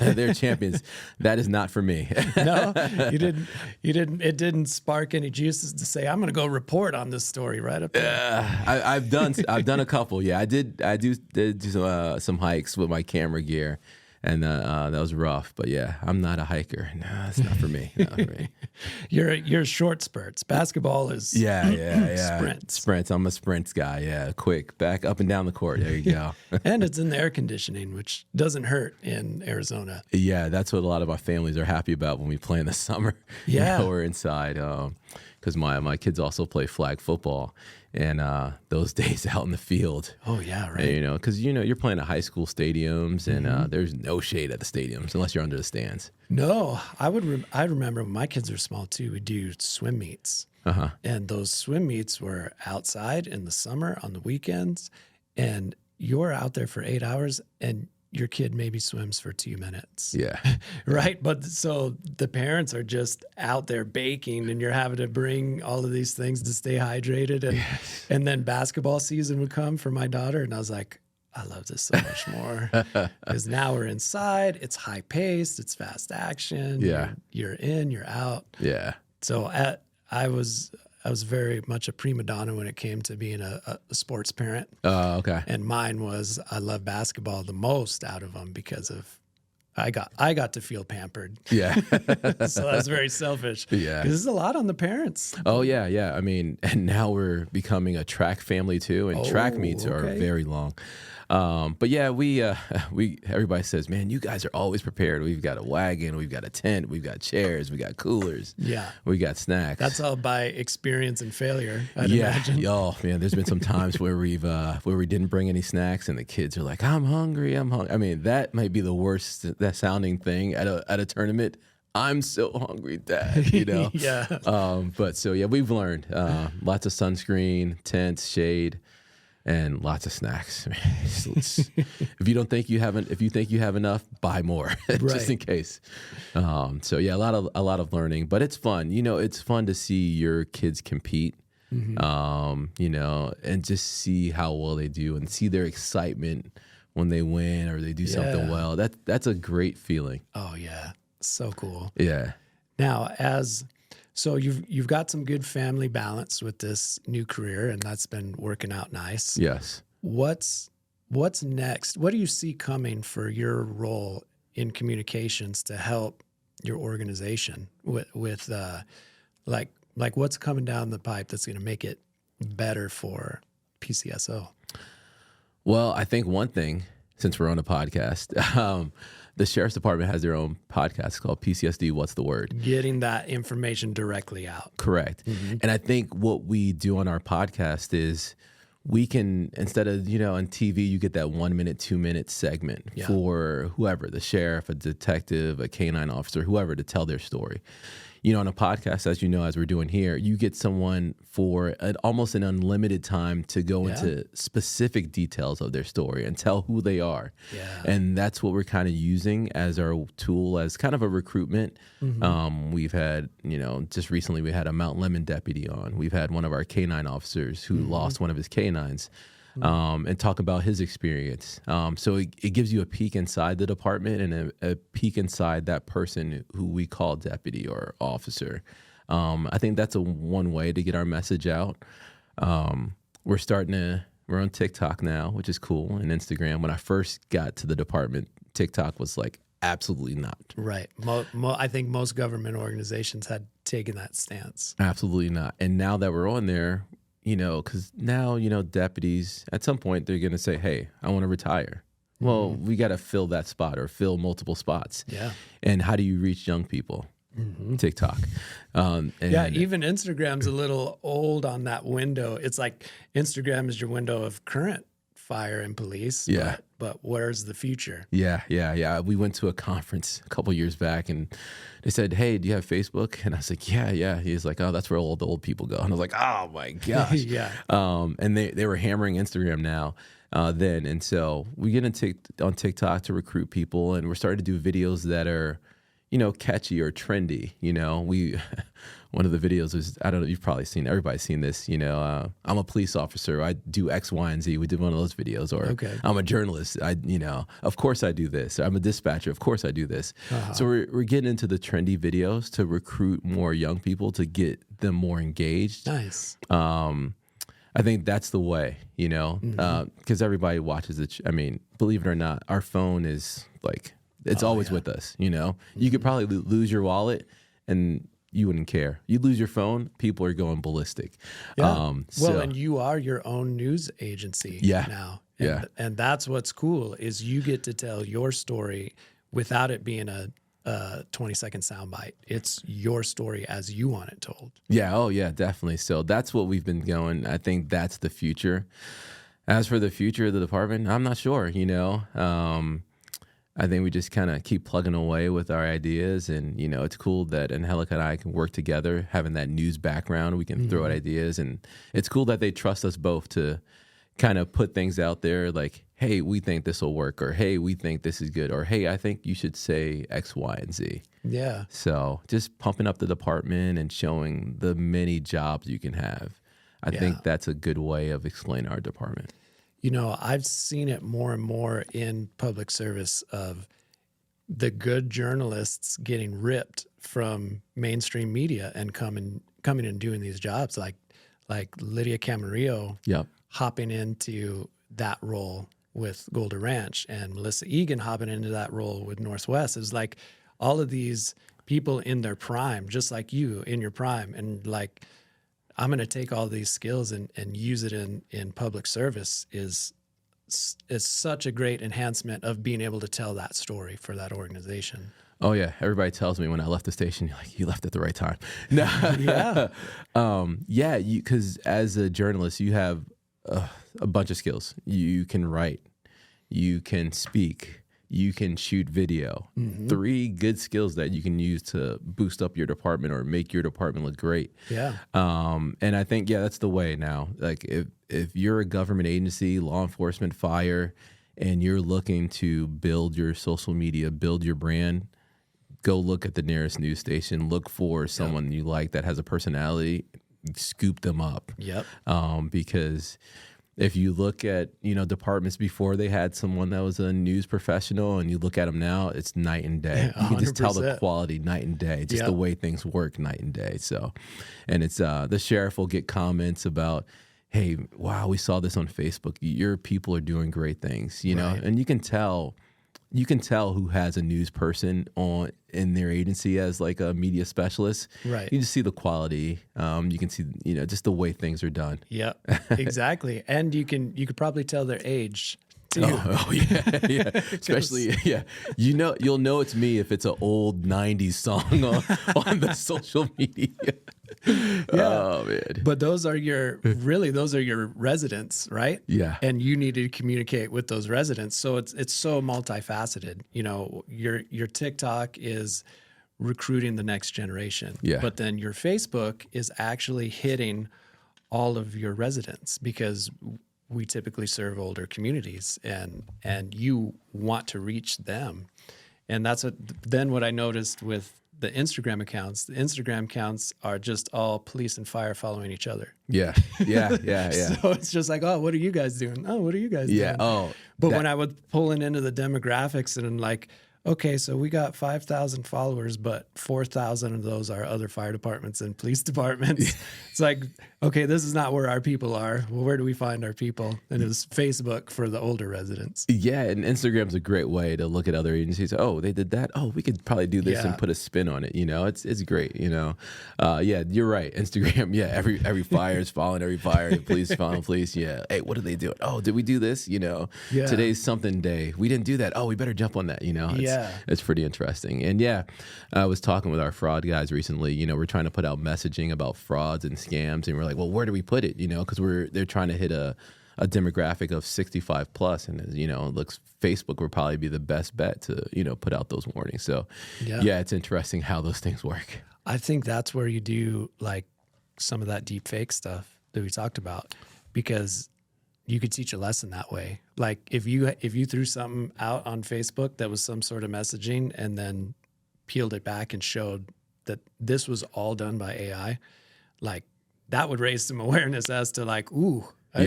They're champions. That is not for me. No, you didn't. It didn't spark any juices to say, I'm going to go report on this story right up there. I've done a couple. Yeah, I did do some hikes with my camera gear, and that was rough. But yeah, I'm not a hiker. No, it's not for me. You're short spurts. Basketball is sprints. I'm a sprints guy. Yeah, quick, back up and down the court. There you go. And it's in the air conditioning, which doesn't hurt in Arizona. Yeah, that's what a lot of our families are happy about when we play in the summer. Yeah, we're inside. Because my kids also play flag football, and those days out in the field. Oh yeah, right. Because you're playing at high school stadiums, and there's no shade at the stadiums unless you're under the stands. No, I remember when my kids were small too. We do swim meets, and those swim meets were outside in the summer on the weekends, and you're out there for 8 hours, and your kid maybe swims for 2 minutes. Yeah. Right. But so the parents are just out there baking and you're having to bring all of these things to stay hydrated. And then basketball season would come for my daughter. And I was like, I love this so much more because now we're inside. It's high paced. It's fast action. Yeah. You're in, you're out. Yeah. So I was very much a prima donna when it came to being a sports parent. Oh, okay. And mine was I love basketball the most out of them because of I got to feel pampered. Yeah. So that's very selfish. Yeah. Because there's a lot on the parents. Oh, yeah, yeah. I mean, and now we're becoming a track family too, and track meets are very long. But yeah, we everybody says, man, you guys are always prepared. We've got a wagon, we've got a tent, we've got chairs, we got coolers, we got snacks. That's all by experience and failure, I'd imagine. Oh man, there's been some times where we didn't bring any snacks, and the kids are like, I'm hungry. I mean, that might be the worst that sounding thing at a tournament. I'm so hungry, Dad, you know? Yeah. But so yeah, we've learned lots of sunscreen, tents, shade, and lots of snacks. If you think you have enough, buy more just in case. So yeah, a lot of learning, but it's fun. You know, it's fun to see your kids compete. You know, and just see how well they do and see their excitement when they win or they do something well. That's a great feeling. Oh yeah, so cool. Yeah. Now, so you've got some good family balance with this new career, and that's been working out nice. Yes. What's next? What do you see coming for your role in communications to help your organization with like what's coming down the pipe that's going to make it better for PCSO? Well, I think one thing, since we're on a podcast, the Sheriff's Department has their own podcast called PCSD, What's the Word? Getting that information directly out. Correct. And I think what we do on our podcast is we can, instead of, you know, on TV, you get that 1 minute, 2 minute segment for whoever, the sheriff, a detective, a canine officer, whoever, to tell their story. You know, on a podcast, as you know, as we're doing here, you get someone for almost an unlimited time to go into specific details of their story and tell who they are. Yeah. And that's what we're kind of using as our tool, as kind of a recruitment. We've had, you know, just recently we had a Mount Lemmon deputy on. We've had one of our canine officers who lost one of his canines. And talk about his experience. So it gives you a peek inside the department and a peek inside that person who we call deputy or officer. I think that's one way to get our message out. We're on TikTok now, which is cool, and Instagram. When I first got to the department, TikTok was like, absolutely not. Right. I think most government organizations had taken that stance. Absolutely not. And now that we're on there, you know, because now, you know, deputies, at some point, they're going to say, hey, I want to retire. Well, we got to fill that spot or fill multiple spots. Yeah. And how do you reach young people? TikTok. Even Instagram's a little old on that window. It's like Instagram is your window of current fire and police. Yeah. But where's the future? Yeah. We went to a conference a couple years back and they said, hey, do you have Facebook? And I was like, yeah. He's like, oh, that's where all the old people go. And I was like, oh my gosh. Yeah. And they were hammering Instagram now then. And so we get on TikTok to recruit people, and we're starting to do videos that are, you know, catchy or trendy. You know, one of the videos was, I don't know, you've probably seen, everybody's seen this, you know, I'm a police officer, I do X, Y, and Z. We did one of those videos. Or I'm a journalist, of course I do this. I'm a dispatcher, of course I do this. So we're getting into the trendy videos to recruit more young people, to get them more engaged. Nice. I think that's the way, you know, because everybody watches it. I mean, believe it or not, our phone is like, it's always with us, you know. You could probably lose your wallet and you wouldn't care. You lose your phone, people are going ballistic. Yeah. And you are your own news agency now. And that's what's cool, is you get to tell your story without it being a 20-second soundbite. It's your story as you want it told. Yeah. Oh, yeah, definitely. So that's what we've been going. I think that's the future. As for the future of the department, I'm not sure, you know. I think we just kind of keep plugging away with our ideas, and, you know, it's cool that Angelica and I can work together, having that news background. We can throw out ideas, and it's cool that they trust us both to kind of put things out there. Like, hey, we think this will work, or hey, we think this is good, or hey, I think you should say X, Y, and Z. Yeah. So just pumping up the department and showing the many jobs you can have. I think that's a good way of explaining our department. You know, I've seen it more and more in public service of the good journalists getting ripped from mainstream media and coming and doing these jobs, like Lydia Camarillo hopping into that role with Golden Ranch, and Melissa Egan hopping into that role with Northwest. It's like all of these people in their prime, just like you in your prime, and like, I'm going to take all these skills and use it in public service is such a great enhancement of being able to tell that story for that organization. Oh yeah, everybody tells me when I left the station, like, you left at the right time. No, because as a journalist, you have a bunch of skills. You can write, you can speak, you can shoot video. 3 good skills that you can use to boost up your department or make your department look great. Yeah. And I think, that's the way now. Like if you're a government agency, law enforcement, fire, and you're looking to build your social media, build your brand, go look at the nearest news station, look for someone you like that has a personality, scoop them up. Yep. Because if you look at, departments before, they had someone that was a news professional, and you look at them now, it's night and day. You can just tell the quality night and day, just the way things work night and day. So, and it's the sheriff will get comments about, hey, wow, we saw this on Facebook. Your people are doing great things, know, and you can tell who has a news person in their agency as like a media specialist. Right. You just see the quality. You can see, just the way things are done. Yeah, exactly. And you could probably tell their age too. Oh yeah. Especially, you'll know it's me if it's an old 90s song on the social media. Oh man. But those are your residents, right? Yeah. And you need to communicate with those residents. So it's so multifaceted. Your TikTok is recruiting the next generation. Yeah. But then your Facebook is actually hitting all of your residents, because we typically serve older communities, and you want to reach them. And that's what I noticed with the Instagram accounts. The Instagram accounts are just all police and fire following each other. Yeah. So it's just like, oh, what are you guys doing? Oh, what are you guys doing? Yeah. Oh. But when I was pulling into the demographics and like, okay, so we got 5,000 followers, but 4,000 of those are other fire departments and police departments. It's like, okay, this is not where our people are. Well, where do we find our people? And it was Facebook for the older residents. Yeah, and Instagram's a great way to look at other agencies. Oh, they did that. Oh, we could probably do this and put a spin on it. It's great. Yeah, you're right. Instagram. Yeah, every fire is following every fire. The police following police. Yeah. Hey, what are they doing? Oh, did we do this? Today's something day. We didn't do that. Oh, we better jump on that. It's pretty interesting. And I was talking with our fraud guys recently. We're trying to put out messaging about frauds and scams, and we're like, well, where do we put it? Because they're trying to hit a demographic of 65 plus, and it looks Facebook would probably be the best bet to put out those warnings. So it's interesting how those things work. I think that's where you do like some of that deep fake stuff that we talked about, because you could teach a lesson that way. Like if you threw something out on Facebook that was some sort of messaging and then peeled it back and showed that this was all done by AI, like that would raise some awareness as to like, ooh, I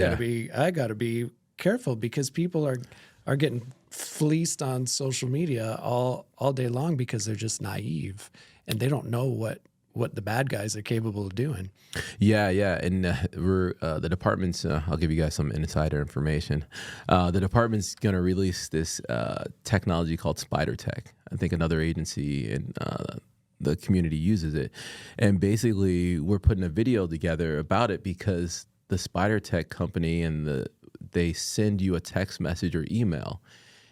gotta be careful, because people are getting fleeced on social media all day long because they're just naive and they don't know what the bad guys are capable of doing. Yeah. And we're the department's, I'll give you guys some insider information. The department's going to release this technology called SPIDR Tech. I think another agency in the community uses it. And basically, we're putting a video together about it because the SPIDR Tech company they send you a text message or email.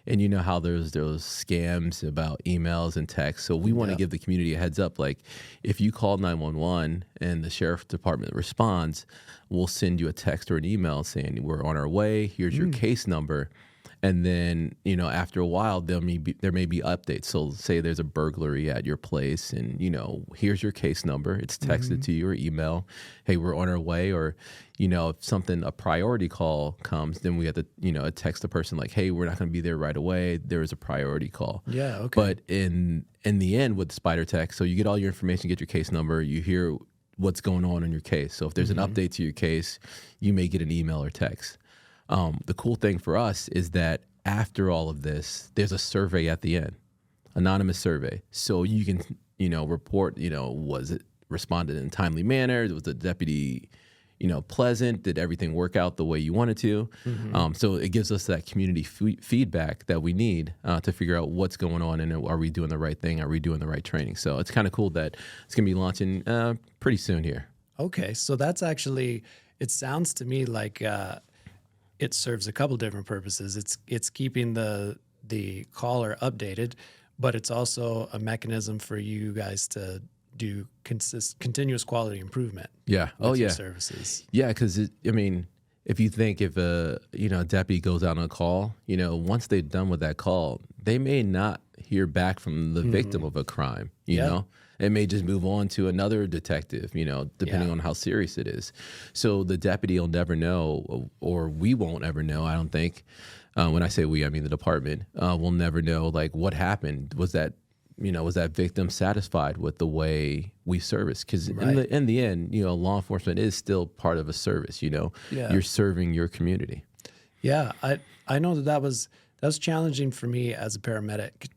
And you know how there's those scams about emails and texts. So we want to give the community a heads up. Like if you call 911 and the sheriff department responds, we'll send you a text or an email saying we're on our way. Here's your case number. And then, after a while, there may be updates. So say there's a burglary at your place and, here's your case number. It's texted to you or email. Hey, we're on our way. Or, if a priority call comes, then we have to, text the person like, hey, we're not going to be there right away. There is a priority call. Yeah, okay. But in the end with SPIDR Tech, so you get all your information, get your case number, you hear what's going on in your case. So if there's an update to your case, you may get an email or text. The cool thing for us is that after all of this, there's a survey at the end, anonymous survey. So you can, report, was it responded in a timely manner? Was the deputy, pleasant? Did everything work out the way you wanted to? So it gives us that community feedback that we need to figure out what's going on and are we doing the right thing? Are we doing the right training? So it's kind of cool that it's going to be launching pretty soon here. Okay, so that's actually, it sounds to me like it serves a couple different purposes. It's keeping the caller updated, but it's also a mechanism for you guys to do continuous quality improvement. Yeah. With your services. Yeah, because if you think if a deputy goes out on a call, once they're done with that call, they may not hear back from the victim of a crime. You know, it may just move on to another detective. Depending on how serious it is. So the deputy will never know, or we won't ever know. I don't think. When I say we, I mean the department. Will never know like what happened. Was that victim satisfied with the way we service? Because in the end, law enforcement is still part of a service. You're serving your community. Yeah, I know that was challenging for me as a paramedic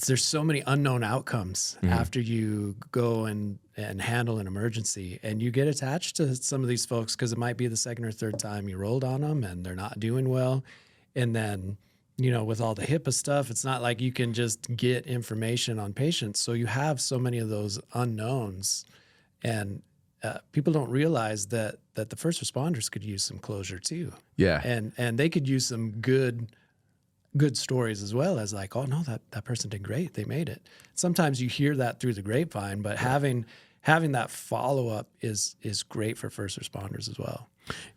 there's so many unknown outcomes after you go and handle an emergency, and you get attached to some of these folks because it might be the second or third time you rolled on them and they're not doing well. And then, with all the HIPAA stuff, it's not like you can just get information on patients. So you have so many of those unknowns, and people don't realize that the first responders could use some closure too. Yeah. And they could use some good stories as well as like, oh no, that person did great. They made it. Sometimes you hear that through the grapevine, but having that follow-up is great for first responders as well.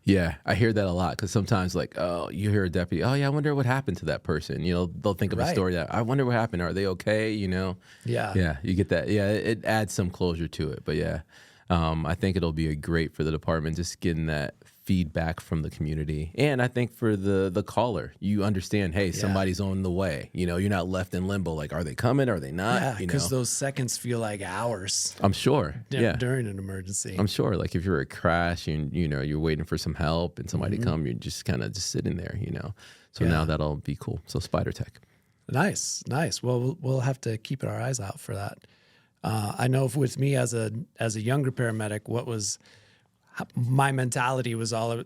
Yeah, I hear that a lot because sometimes like, oh, you hear a deputy, oh yeah, I wonder what happened to that person. They'll think of a story that, I wonder what happened. Are they okay? Yeah. Yeah, you get that. Yeah, it adds some closure to it. But yeah, I think it'll be great for the department just getting that feedback from the community. And I think for the caller, you understand, hey, somebody's on the way. You're not left in limbo. Like, are they coming? Are they not? Yeah, because those seconds feel like hours. I'm sure. During an emergency. I'm sure. Like if you're a crash and, you're waiting for some help and somebody to come, you're just kind of just sitting there, So now that'll be cool. So SPIDR Tech. Nice. Well, we'll have to keep our eyes out for that. I know with me as a younger paramedic, my mentality was all,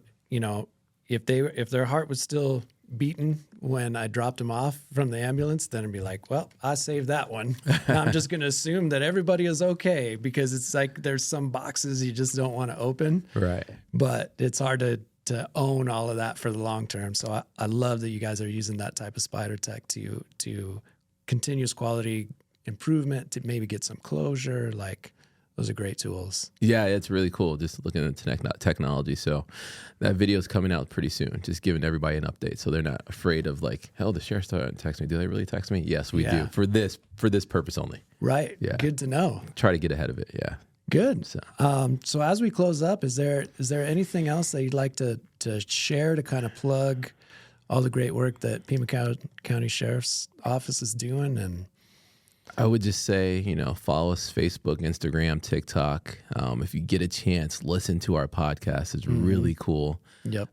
if their heart was still beating when I dropped them off from the ambulance, then I'd be like, well, I saved that one. Now I'm just going to assume that everybody is okay, because it's like there's some boxes you just don't want to open. Right. But it's hard to own all of that for the long term. So I love that you guys are using that type of SPIDR Tech to continuous quality improvement, to maybe get some closure. Like, those are great tools. Yeah, it's really cool just looking at the technology. So that video is coming out pretty soon, just giving everybody an update so they're not afraid of like, hell, the sheriff's starting to text me. Do they really text me? Yes, we do. For this purpose only. Right. Yeah. Good to know. Try to get ahead of it. Yeah. Good. So as we close up, is there anything else that you'd like to share to kind of plug all the great work that Pima County Sheriff's Office is doing? And I would just say, follow us Facebook, Instagram, TikTok. If you get a chance, listen to our podcast. It's really cool. Yep.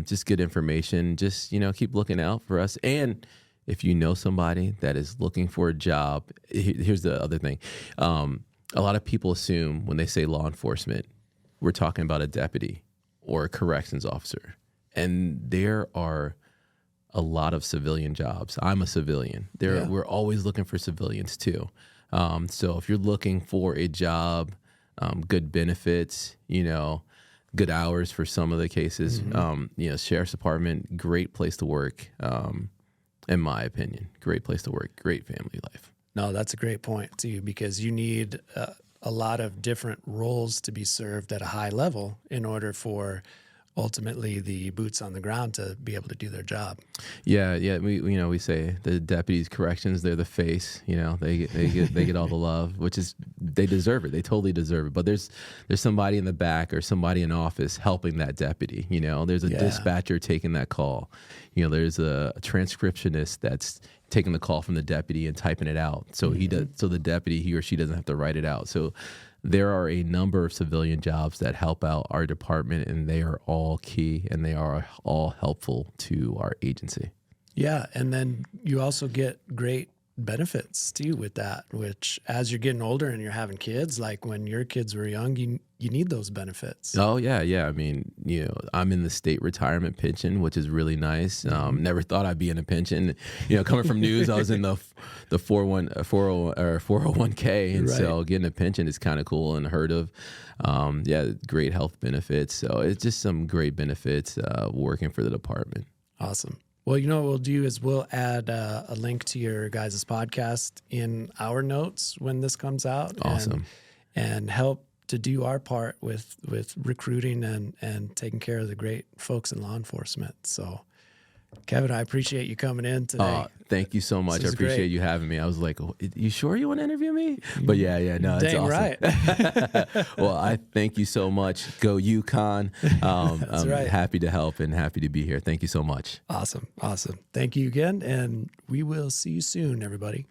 Just good information. Just, keep looking out for us. And if you know somebody that is looking for a job, here's the other thing. A lot of people assume when they say law enforcement, we're talking about a deputy or a corrections officer. And there are a lot of civilian jobs. I'm a civilian. We're always looking for civilians too. So if you're looking for a job, good benefits, good hours for some of the cases, Sheriff's Department, great place to work. In my opinion, great place to work, great family life. No, that's a great point too, because you need a lot of different roles to be served at a high level in order for ultimately the boots on the ground to be able to do their job. Yeah, yeah. We say the deputies corrections, they're the face. They get all the love, which is they deserve it. They totally deserve it. But there's somebody in the back or somebody in office helping that deputy. There's a dispatcher taking that call. There's a transcriptionist that's taking the call from the deputy and typing it out. So so the deputy, he or she doesn't have to write it out. So there are a number of civilian jobs that help out our department, and they are all key and they are all helpful to our agency. Yeah. And then you also get great benefits too with that, which as you're getting older and you're having kids, like when your kids were young, you need those benefits. Oh yeah. Yeah. I mean, I'm in the state retirement pension, which is really nice. Never thought I'd be in a pension, coming from news, I was in the 401k. And so getting a pension is kind of cool and heard of. Great health benefits. So it's just some great benefits, working for the department. Awesome. Well, what we'll do is we'll add a link to your guys' podcast in our notes when this comes out. Awesome. And help to do our part with recruiting and taking care of the great folks in law enforcement. So, Kevin, I appreciate you coming in today. Thank you so much. I appreciate great. you having me. I was like, you sure you want to interview me? But no, it's awesome. Right. Well, I thank you so much. Go UConn. I'm happy to help and happy to be here. Thank you so much. Awesome. Thank you again, and we will see you soon, everybody.